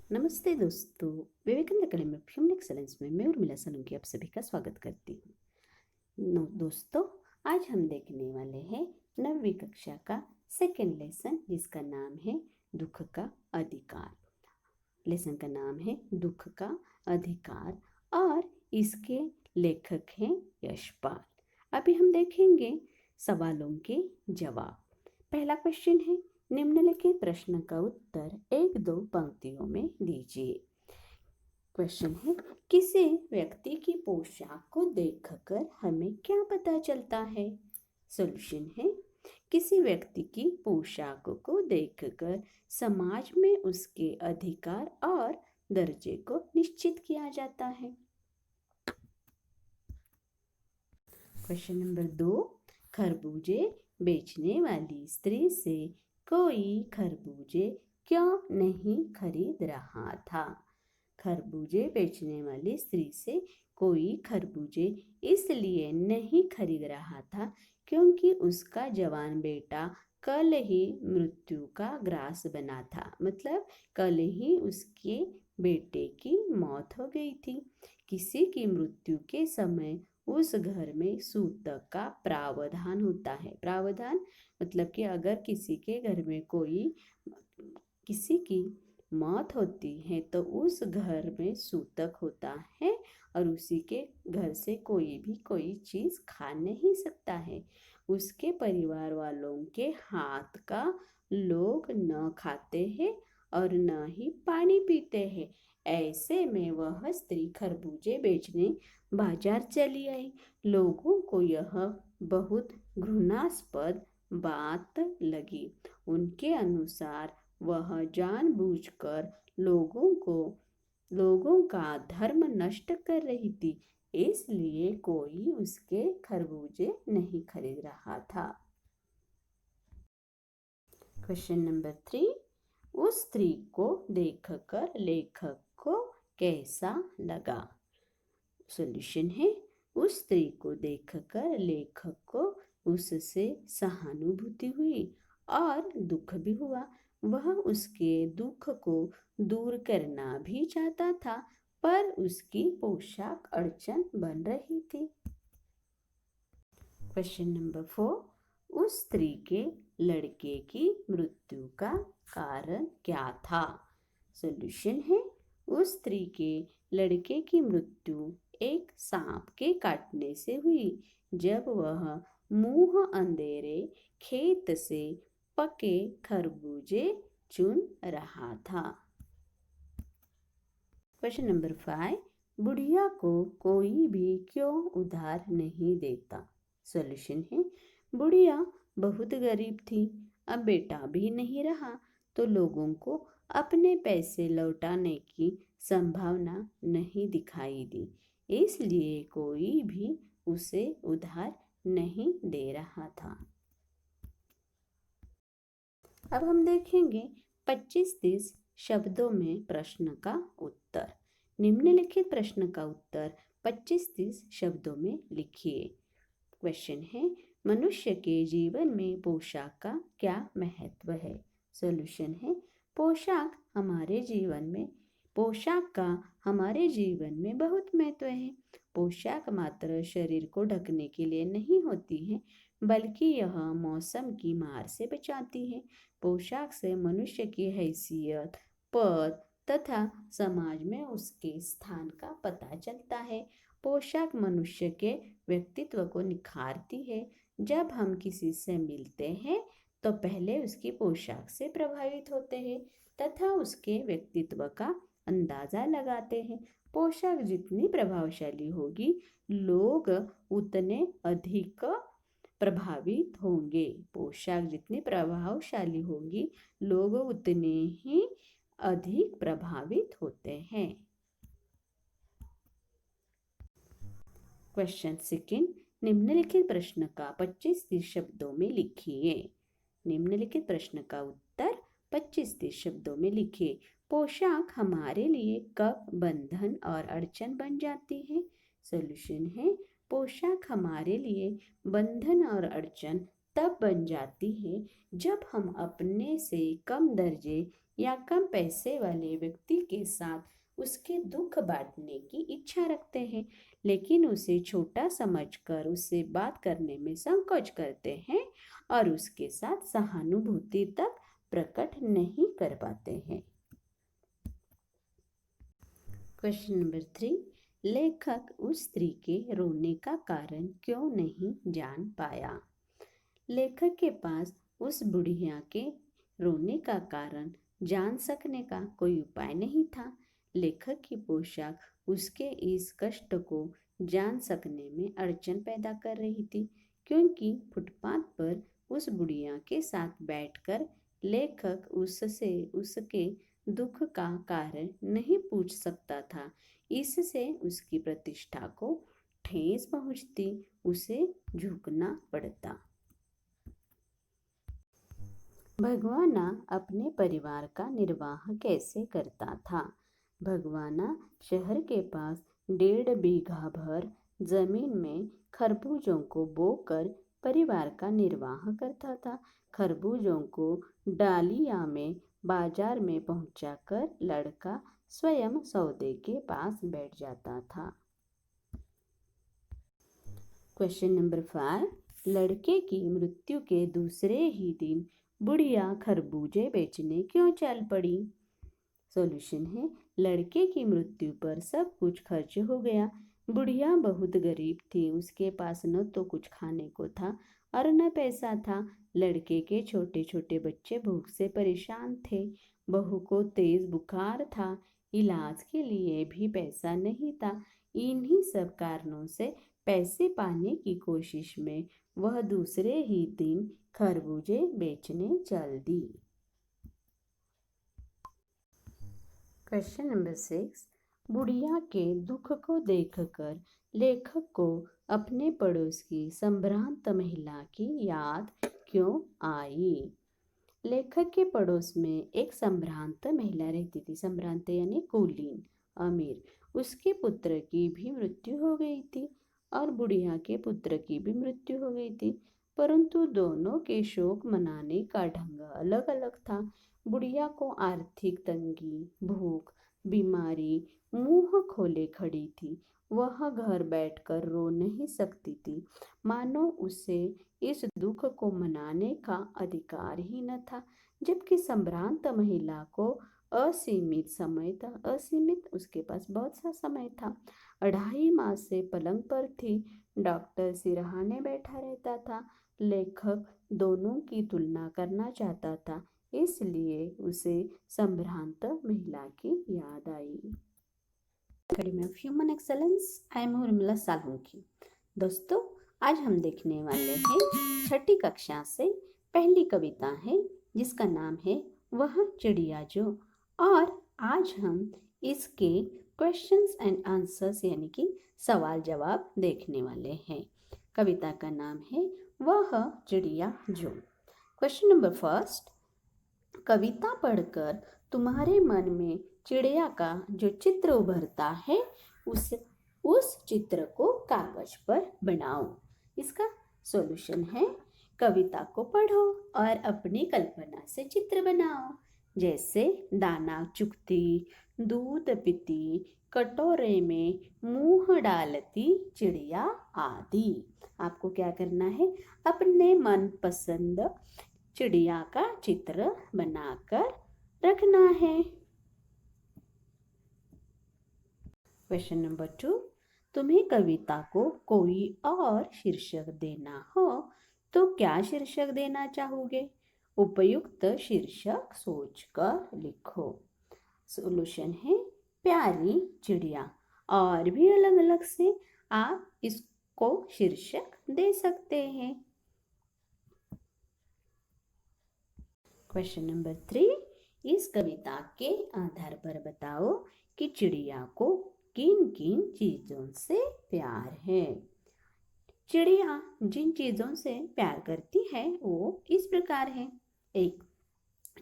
नमस्ते दोस्तों, विवेकानंद अकेडमी में ह्यूमन एक्सेलेंस में मैं उर्मिला सनूकी आप सभी का स्वागत करती हूँ। दोस्तों, आज हम देखने वाले हैं 9वीं कक्षा का सेकेंड लेसन, जिसका नाम है दुख का अधिकार। लेसन का नाम है दुख का अधिकार और इसके लेखक हैं यशपाल। अभी हम देखेंगे सवालों के जवाब। पहला क्वेश्चन है, निम्नलिखित प्रश्न का उत्तर 1-2 पंक्तियों में दीजिए। क्वेश्चन है, किसी व्यक्ति की पोशाक को देखकर हमें क्या पता चलता है? सॉल्यूशन है, किसी व्यक्ति की पोशाक को देखकर समाज में उसके अधिकार और दर्जे को निश्चित किया जाता है। क्वेश्चन नंबर 2, खरबूजे बेचने वाली स्त्री से कोई खरबूजे क्यों नहीं खरीद रहा था? खरबूजे बेचने वाली स्त्री से कोई खरबूजे इसलिए नहीं खरीद रहा था क्योंकि उसका जवान बेटा कल ही मृत्यु का ग्रास बना था। मतलब कल ही उसके बेटे की मौत हो गई थी। किसी की मृत्यु के समय उस घर में सूतक का प्रावधान होता है। प्रावधान मतलब कि अगर किसी के घर में किसी की मौत होती है तो उस घर में सूतक होता है और उसी के घर से कोई भी कोई चीज खा नहीं सकता है। उसके परिवार वालों के हाथ का लोग न खाते हैं और न ही पानी पीते हैं। ऐसे में वह स्त्री खरबूजे बेचने बाजार चली आई। लोगों को यह बहुत घृणास्पद बात लगी। उनके अनुसार वह जानबूझकर लोगों का धर्म नष्ट कर रही थी, इसलिए कोई उसके खरबूजे नहीं खरीद रहा था। क्वेश्चन नंबर 3, उस स्त्री को देखकर लेखक को कैसा लगा? सॉल्यूशन है, उस स्त्री को देखकर लेखक को उससे सहानुभूति हुई और दुख भी हुआ। वह उसके दुख को दूर करना भी चाहता था, पर उसकी पोशाक अड़चन बन रही थी। क्वेश्चन नंबर 4, उस स्त्री के लड़के की मृत्यु का कारण क्या था? सॉल्यूशन है, उस स्त्री के लड़के की मृत्यु एक सांप के काटने से हुई जब वह मुंह अंधेरे खेत से पके खरबूजे चुन रहा था। क्वेश्चन नंबर 5, बुढ़िया को कोई भी क्यों उधार नहीं देता? सॉल्यूशन है, बुढ़िया बहुत गरीब थी, अब बेटा भी नहीं रहा तो लोगों को अपने पैसे लौटाने की संभावना नहीं दिखाई दी, इसलिए कोई भी उसे उधार नहीं दे रहा था। अब हम देखेंगे 25-30 शब्दों में प्रश्न का उत्तर। निम्नलिखित प्रश्न का उत्तर 25-30 शब्दों में लिखिए। क्वेश्चन है, मनुष्य के जीवन में पोशाक का क्या महत्व है? सॉल्यूशन है, पोशाक का हमारे जीवन में बहुत महत्व है। पोशाक मात्र शरीर को ढकने के लिए नहीं होती है, बल्कि यह मौसम की मार से बचाती है। पोशाक से मनुष्य की हैसियत, पद तथा समाज में उसके स्थान का पता चलता है। पोशाक मनुष्य के व्यक्तित्व को निखारती है। जब हम किसी से मिलते हैं तो पहले उसकी पोशाक से प्रभावित होते हैं तथा उसके व्यक्तित्व का अंदाजा लगाते हैं। पोशाक जितनी प्रभावशाली होगी, लोग उतने अधिक प्रभावित होंगे। पोशाक जितनी प्रभावशाली होगी, लोग उतने ही अधिक प्रभावित होते हैं। क्वेश्चन सेकंड, निम्नलिखित प्रश्न का 25-30 शब्दों में लिखिए। निम्नलिखित प्रश्न का उत्तर 25-30 शब्दों में लिखिए। पोशाक हमारे लिए कब बंधन और अड़चन बन जाती है? सॉल्यूशन है, पोशाक हमारे लिए बंधन और अड़चन तब बन जाती है जब हम अपने से कम दर्जे या कम पैसे वाले व्यक्ति के साथ उसके दुख बांटने की इच्छा रखते हैं, लेकिन उसे छोटा समझकर उससे बात करने में संकोच करते हैं और उसके साथ सहानुभूति तक प्रकट नहीं कर पाते हैं। क्वेश्चन नंबर 3, लेखक उस स्त्री के रोने का कारण क्यों नहीं जान पाया? लेखक के पास उस बुढ़िया के रोने का कारण जान सकने का कोई उपाय नहीं था। लेखक की पोशाक उसके इस कष्ट को जान सकने में अड़चन पैदा कर रही थी, क्योंकि फुटपाथ पर उस बुढ़िया के साथ बैठकर लेखक उससे उसके दुख का कारण नहीं पूछ सकता था। इससे उसकी प्रतिष्ठा को ठेस पहुंचती, उसे झुकना पड़ता। भगवाना अपने परिवार का निर्वाह कैसे करता था? भगवाना शहर के पास 1.5 बीघा भर जमीन में खरबूजों को बोकर परिवार का निर्वाह करता था। खरबूजों को डालिया में बाजार में पहुंचाकर लड़का स्वयं सौदे के पास बैठ जाता था। क्वेश्चन नंबर 5, लड़के की मृत्यु के दूसरे ही दिन बुढ़िया खरबूजे बेचने क्यों चल पड़ी? सॉल्यूशन है, लड़के की मृत्यु पर सब कुछ खर्च हो गया। बुढ़िया बहुत गरीब थी, उसके पास न तो कुछ खाने को था और न पैसा था। लड़के के छोटे छोटे बच्चे भूख से परेशान थे। बहू को तेज बुखार था, इलाज के लिए भी पैसा नहीं था। इन्हीं सब कारणों से पैसे पाने की कोशिश में वह दूसरे ही दिन खरबूजे बेचने चल दी। क्वेश्चन नंबर 6, बुढ़िया के दुख को देखकर लेखक को अपने पड़ोस की संभ्रांत महिला की याद क्यों आई? लेखक के पड़ोस में एक संभ्रांत महिला रहती थी। संभ्रांत यानी कुलीन, अमीर। उसके पुत्र की भी मृत्यु हो गई थी और बुढ़िया के पुत्र की भी मृत्यु हो गई थी, परंतु दोनों के शोक मनाने का ढंग अलग अलग था। बुढ़िया को आर्थिक तंगी, भूख, बीमारी मुंह खोले खड़ी थी। वह घर बैठकर रो नहीं सकती थी, मानो उसे इस दुख को मनाने का अधिकार ही न था। जबकि संभ्रांत महिला को असीमित समय था, असीमित, उसके पास बहुत सा समय था। 2.5 मास से पलंग पर थी, डॉक्टर सिरहाने बैठा रहता था। लेखक दोनों की तुलना करना चाहता था, इसलिए उसे संभ्रांत महिला की याद आई। Academy of human excellence, I am Urmila Salunki. दोस्तों, आज हम देखने वाले हैं 6ठी कक्षा से पहली कविता है, जिसका नाम है वह चिड़िया जो। और आज हम इसके क्वेश्चंस एंड आंसर्स यानी कि सवाल जवाब देखने वाले हैं। कविता का नाम है वह चिड़िया जो। क्वेश्चन नंबर 1, कविता पढ़कर तुम्हारे मन में चिड़िया का जो चित्र उभरता है उस चित्र को कागज पर बनाओ। इसका सॉल्यूशन है, कविता को पढ़ो और अपनी कल्पना से चित्र बनाओ, जैसे दाना चुगती, दूध पीती, कटोरे में मुंह डालती चिड़िया आदि। आपको क्या करना है, अपने मनपसंद चिड़िया का चित्र बनाकर रखना है। क्वेश्चन नंबर 2, तुम्हें कविता को कोई और शीर्षक देना हो तो क्या शीर्षक देना चाहोगे? उपयुक्त शीर्षक सोचकर लिखो। सॉल्यूशन है, प्यारी चिड़िया। और भी अलग अलग से आप इसको शीर्षक दे सकते हैं। क्वेश्चन नंबर 3, इस कविता के आधार पर बताओ कि चिड़िया को किन किन चीजों से प्यार है। चिड़िया जिन चीजों से प्यार करती है वो इस प्रकार है। 1,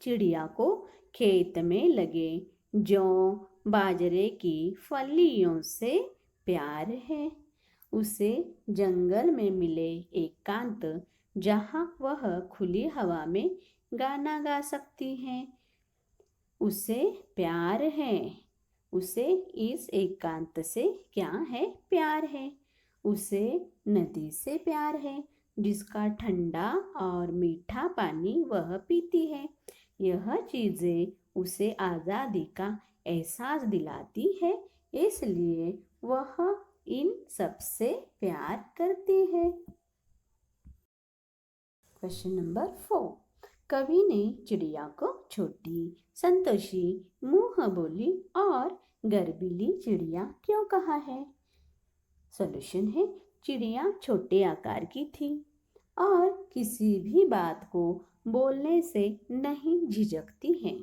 चिड़िया को खेत में लगे जौ, बाजरे की फलियों से प्यार है। उसे जंगल में मिले एकांत जहाँ वह खुली हवा में गाना गा सकती हैं। उसे प्यार है। उसे इस एकांत से क्या है? प्यार है। उसे नदी से प्यार है, जिसका ठंडा और मीठा पानी वह पीती है। यह चीजें उसे आजादी का एहसास दिलाती है, इसलिए वह इन सब से प्यार करती है। Question number 4। कवि ने चिड़िया को छोटी, संतोषी, मुंह बोली और गर्वीली चिड़िया क्यों कहा है? सॉल्यूशन है, चिड़िया छोटे आकार की थी और किसी भी बात को बोलने से नहीं झिझकती है,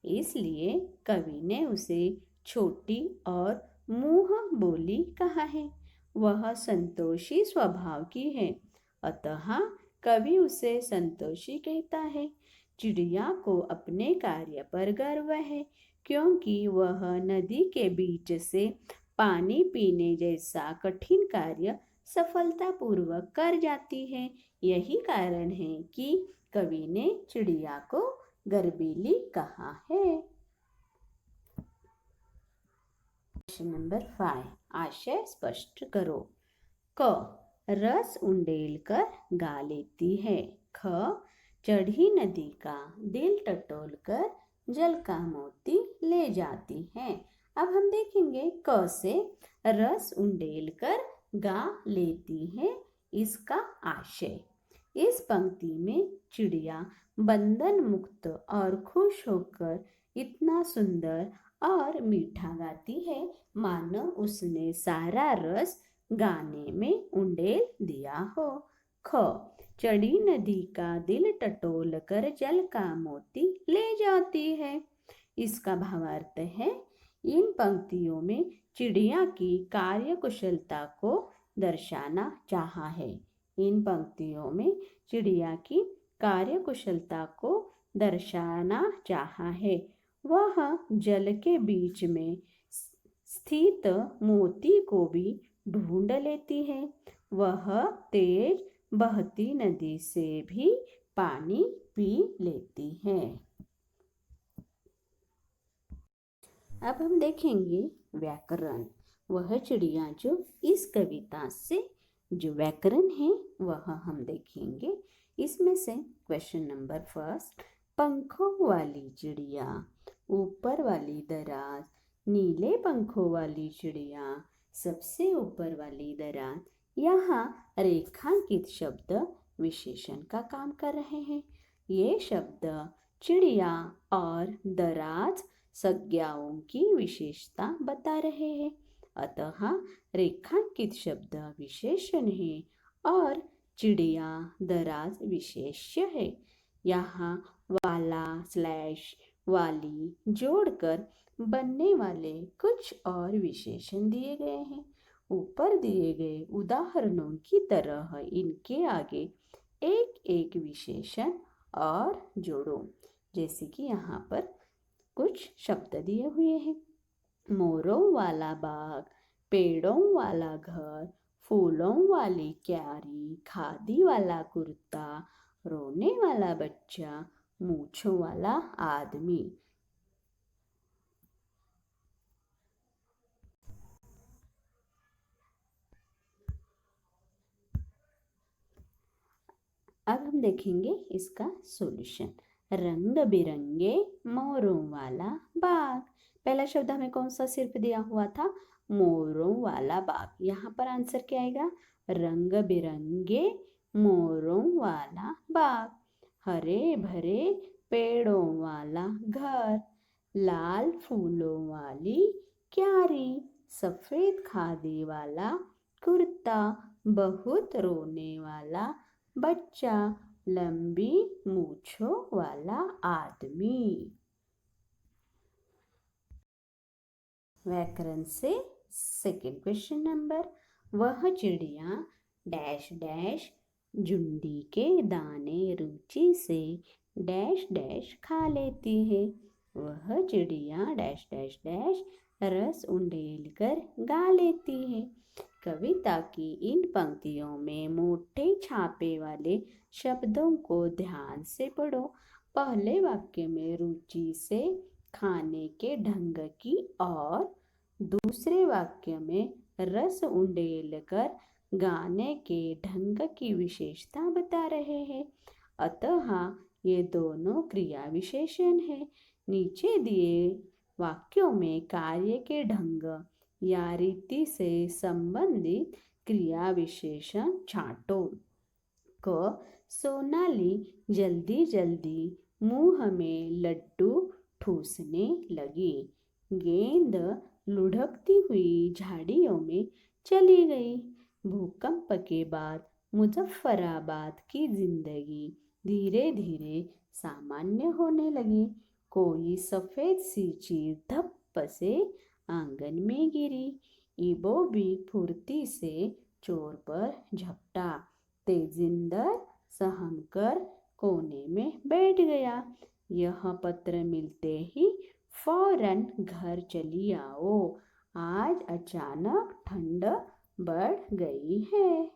इसलिए कवि ने उसे छोटी और मुंह बोली कहा है। वह संतोषी स्वभाव की है, अतः कवि उसे संतोषी कहता है। चिड़िया को अपने कार्य पर गर्व है, क्योंकि वह नदी के बीच से पानी पीने जैसा कठिन कार्य सफलतापूर्वक कर जाती है। यही कारण है कि कवि ने चिड़िया को गर्वीली कहा है। Question number 5। आशय स्पष्ट करो। क रस उंडेल कर गा लेती है। ख चढ़ी नदी का दिल टटोल कर जल का मोती ले जाती है। अब हम देखेंगे क से रस उंडेल कर गा लेती है, इसका आशय। इस पंक्ति में चिड़िया बंधन मुक्त और खुश होकर इतना सुंदर और मीठा गाती है, मानो उसने सारा रस गाने में उंडेल दिया हो। ख चढ़ी नदी का दिल टटोल कर जल का मोती ले जाती है, इसका भावार्थ है इन पंक्तियों में चिड़िया की कार्य कुशलता को दर्शाना चाहा है। इन पंक्तियों में चिड़िया की कार्य कुशलता को दर्शाना चाहा है। वह जल के बीच में स्थित मोती को भी ढूंढ लेती है। वह तेज बहती नदी से भी पानी पी लेती है। अब हम देखेंगे व्याकरण। वह चिड़िया जो इस कविता से जो व्याकरण है वह हम देखेंगे। इसमें से क्वेश्चन नंबर 1, पंखों वाली चिड़िया, ऊपर वाली दराज, नीले पंखों वाली चिड़िया, सबसे ऊपर वाली दराज, यहाँ रेखांकित शब्द विशेषण का काम कर रहे हैं। ये शब्द चिड़िया और दराज संज्ञाओं की विशेषता बता रहे हैं, अतः रेखांकित शब्द विशेषण है और चिड़िया दराज विशेष्य है। यहाँ वाला स्लैश वाली जोड़कर बनने वाले कुछ और विशेषण दिए गए हैं। ऊपर दिए गए उदाहरणों की तरह इनके आगे एक एक विशेषण और जोड़ो। जैसे कि यहाँ पर कुछ शब्द दिए हुए हैं। मोरों वाला बाग, पेड़ों वाला घर, फूलों वाली क्यारी, खादी वाला कुर्ता, रोने वाला बच्चा, मूछों वाला आदमी। अब हम देखेंगे इसका सॉल्यूशन। रंग बिरंगे मोरों वाला बाग। पहला शब्द हमें कौन सा सिर्फ दिया हुआ था? मोरों वाला बाग। यहाँ पर आंसर क्या आएगा? रंग बिरंगे मोरों वाला बाग। हरे भरे पेड़ों वाला घर, लाल फूलों वाली क्यारी, सफेद खादी वाला कुर्ता, बहुत रोने वाला बच्चा, लंबी मूछों वाला आदमी। व्याकरण से सेकंड क्वेश्चन नंबर। वह चिड़िया डैश डैश जुंडी के दाने रुचि से डैश डैश खा लेती है। वह चिड़िया डैश डैश डैश रस उंडेल कर गा लेती है। कविता की इन पंक्तियों में मोटे छापे वाले शब्दों को ध्यान से पढ़ो। पहले वाक्य में रुचि से खाने के ढंग की और दूसरे वाक्य में रस उंडेल कर गाने के ढंग की विशेषता बता रहे हैं। अतः ये दोनों क्रिया विशेषण है। नीचे दिए वाक्यों में कार्य के ढंग या रीति से संबंधित क्रिया विशेषण छांटो। क सोनाली जल्दी जल्दी मुंह में लड्डू ठूसने लगी। गेंद लुढ़कती हुई झाड़ियों में चली गई। भूकंप के बाद मुजफ्फराबाद की जिंदगी धीरे धीरे सामान्य होने लगी। कोई सफेद सी चीज धप से आंगन में गिरी। इबो भी फुर्ती से चोर पर झपटा। तेजिंदर सहम कर कोने में बैठ गया। यह पत्र मिलते ही फौरन घर चली आओ, आज अचानक ठंड बढ़ गई है।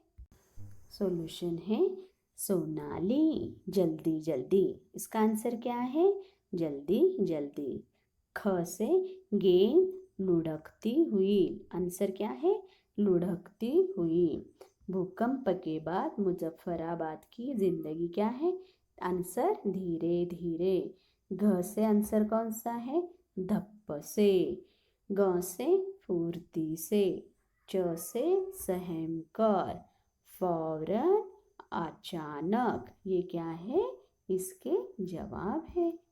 सॉल्यूशन है सोनाली जल्दी जल्दी। इसका आंसर क्या है? जल्दी जल्दी। ख से गेंद लुढ़कती हुई। आंसर क्या है? लुढ़कती हुई। भूकंप के बाद मुजफ्फराबाद की जिंदगी क्या है? आंसर धीरे धीरे। घ से आंसर कौन सा है? धप्प से। ग से फुर्ती से। च से सहम कर। फौरन, अचानक। ये क्या है? इसके जवाब है।